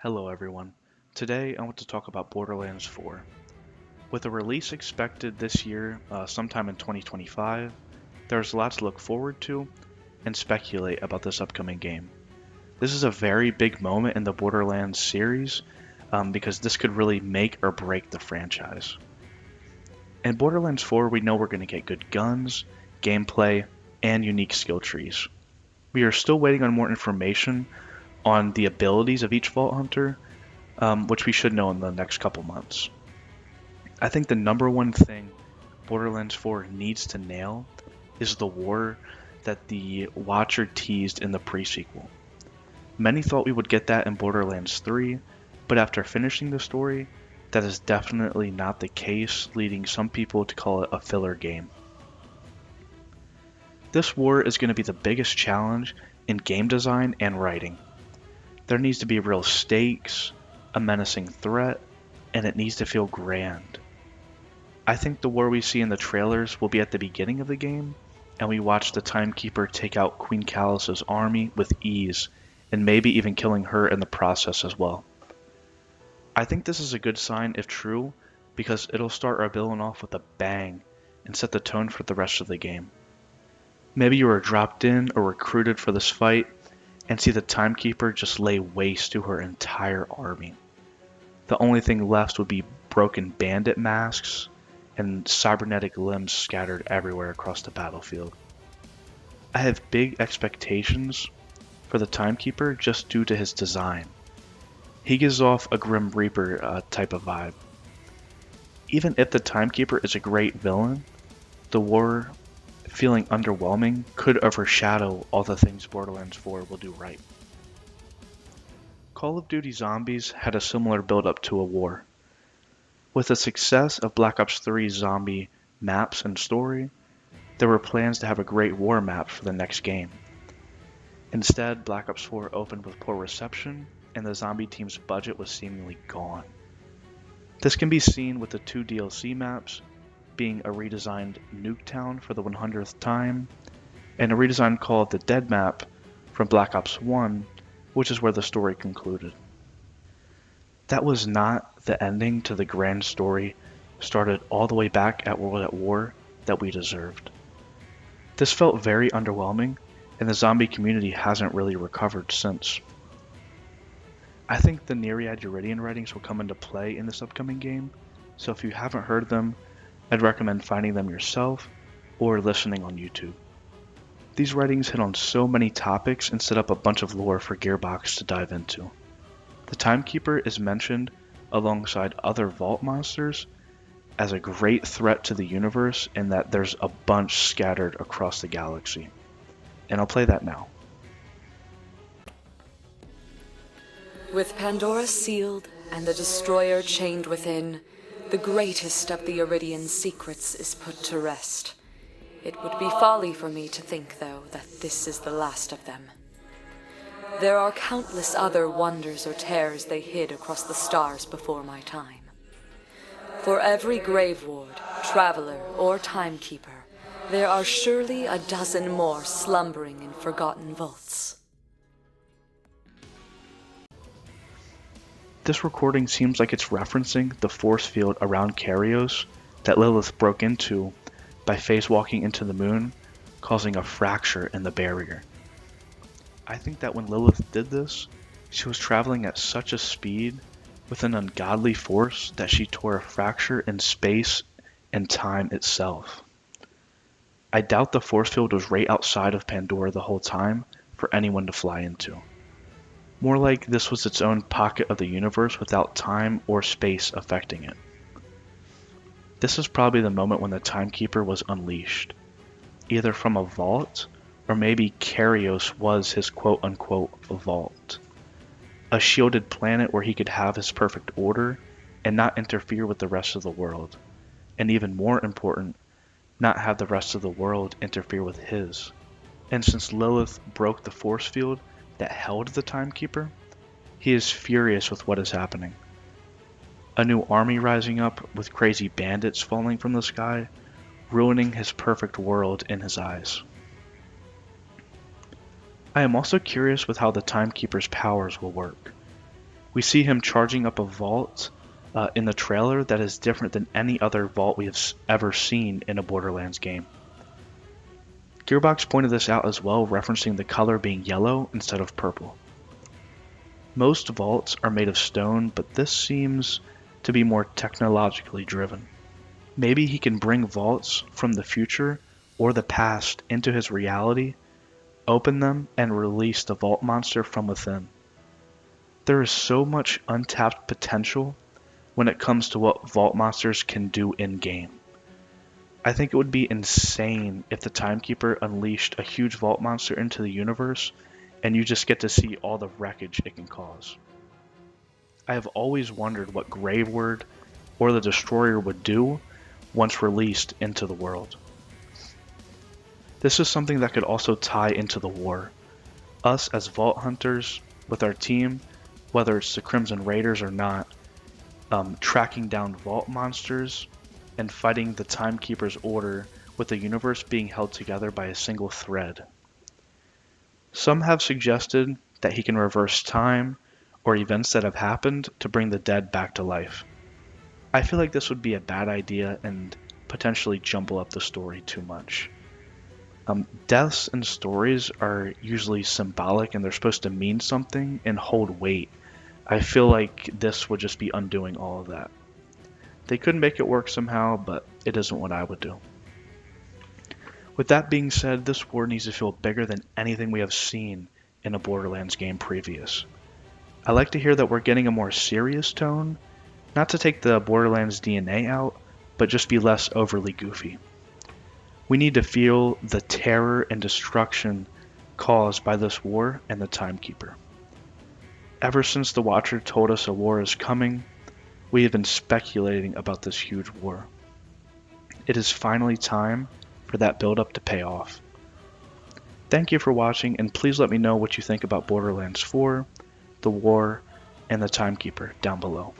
Hello everyone. Today I want to talk about Borderlands 4. With a release expected this year, sometime in 2025, there's lots to look forward to and speculate about this upcoming game. This is a very big moment in the Borderlands series because this could really make or break the franchise. In Borderlands 4, we know we're going to get good guns, gameplay, and unique skill trees. We are still waiting on more information on the abilities of each Vault Hunter, which we should know in the next couple months. I think the number one thing Borderlands 4 needs to nail is the war that the Watcher teased in the pre-sequel. Many thought we would get that in Borderlands 3, but after finishing the story, that is definitely not the case, leading some people to call it a filler game. This war is going to be the biggest challenge in game design and writing. There needs to be real stakes, a menacing threat, and it needs to feel grand. I think the war we see in the trailers will be at the beginning of the game, and we watch the Timekeeper take out Queen Callus's army with ease, and maybe even killing her in the process as well. I think this is a good sign if true, because it'll start our villain off with a bang and set the tone for the rest of the game. Maybe you were dropped in or recruited for this fight, and see the Timekeeper just lay waste to her entire army. The only thing left would be broken bandit masks and cybernetic limbs scattered everywhere across the battlefield. I have big expectations for the Timekeeper just due to his design. He gives off a Grim Reaper type of vibe. Even if the Timekeeper is a great villain, the war feeling underwhelming could overshadow all the things Borderlands 4 will do right. Call of Duty Zombies had a similar build-up to a war. With the success of Black Ops 3's zombie maps and story, there were plans to have a great war map for the next game. Instead, Black Ops 4 opened with poor reception, and the zombie team's budget was seemingly gone. This can be seen with the two DLC maps being a redesigned Nuketown for the 100th time, and a redesign called the Dead Map from Black Ops 1, which is where the story concluded. That was not the ending to the grand story started all the way back at World at War that we deserved. This felt very underwhelming, and the zombie community hasn't really recovered since. I think the Nereid Uridian writings will come into play in this upcoming game, so if you haven't heard them, I'd recommend finding them yourself or listening on YouTube. These writings hit on so many topics and set up a bunch of lore for Gearbox to dive into. The Timekeeper is mentioned alongside other Vault monsters as a great threat to the universe, and that there's a bunch scattered across the galaxy. And I'll play that now. With Pandora sealed and the Destroyer chained within, the greatest of the Iridian secrets is put to rest. It would be folly for me to think, though, that this is the last of them. There are countless other wonders or terrors they hid across the stars before my time. For every grave ward, traveler, or timekeeper, there are surely a dozen more slumbering in forgotten vaults. This recording seems like it's referencing the force field around Karios that Lilith broke into by phase walking into the moon, causing a fracture in the barrier. I think that when Lilith did this, she was traveling at such a speed with an ungodly force that she tore a fracture in space and time itself. I doubt the force field was right outside of Pandora the whole time for anyone to fly into. More like this was its own pocket of the universe without time or space affecting it. This is probably the moment when the Timekeeper was unleashed, either from a vault, or maybe Karios was his quote-unquote vault. A shielded planet where he could have his perfect order and not interfere with the rest of the world. And even more important, not have the rest of the world interfere with his. And since Lilith broke the force field that held the Timekeeper, he is furious with what is happening. A new army rising up with crazy bandits falling from the sky, ruining his perfect world in his eyes. I am also curious with how the Timekeeper's powers will work. We see him charging up a vault in the trailer that is different than any other vault we have ever seen in a Borderlands game. Gearbox pointed this out as well, referencing the color being yellow instead of purple. Most vaults are made of stone, but this seems to be more technologically driven. Maybe he can bring vaults from the future or the past into his reality, open them, and release the vault monster from within. There is so much untapped potential when it comes to what vault monsters can do in-game. I think it would be insane if the Timekeeper unleashed a huge vault monster into the universe and you just get to see all the wreckage it can cause. I have always wondered what Graveward or the Destroyer would do once released into the world. This is something that could also tie into the war. Us as Vault Hunters, with our team, whether it's the Crimson Raiders or not, tracking down Vault monsters and fighting the Timekeeper's order with the universe being held together by a single thread. Some have suggested that he can reverse time or events that have happened to bring the dead back to life. I feel like this would be a bad idea and potentially jumble up the story too much. Deaths and stories are usually symbolic and they're supposed to mean something and hold weight. I feel like this would just be undoing all of that. They could make it work somehow, but it isn't what I would do. With that being said, this war needs to feel bigger than anything we have seen in a Borderlands game previous. I like to hear that we're getting a more serious tone, not to take the Borderlands DNA out, but just be less overly goofy. We need to feel the terror and destruction caused by this war and the Timekeeper. Ever since the Watcher told us a war is coming, we have been speculating about this huge war. It is finally time for that build-up to pay off. Thank you for watching, and please let me know what you think about Borderlands 4, the war, and the Timekeeper down below.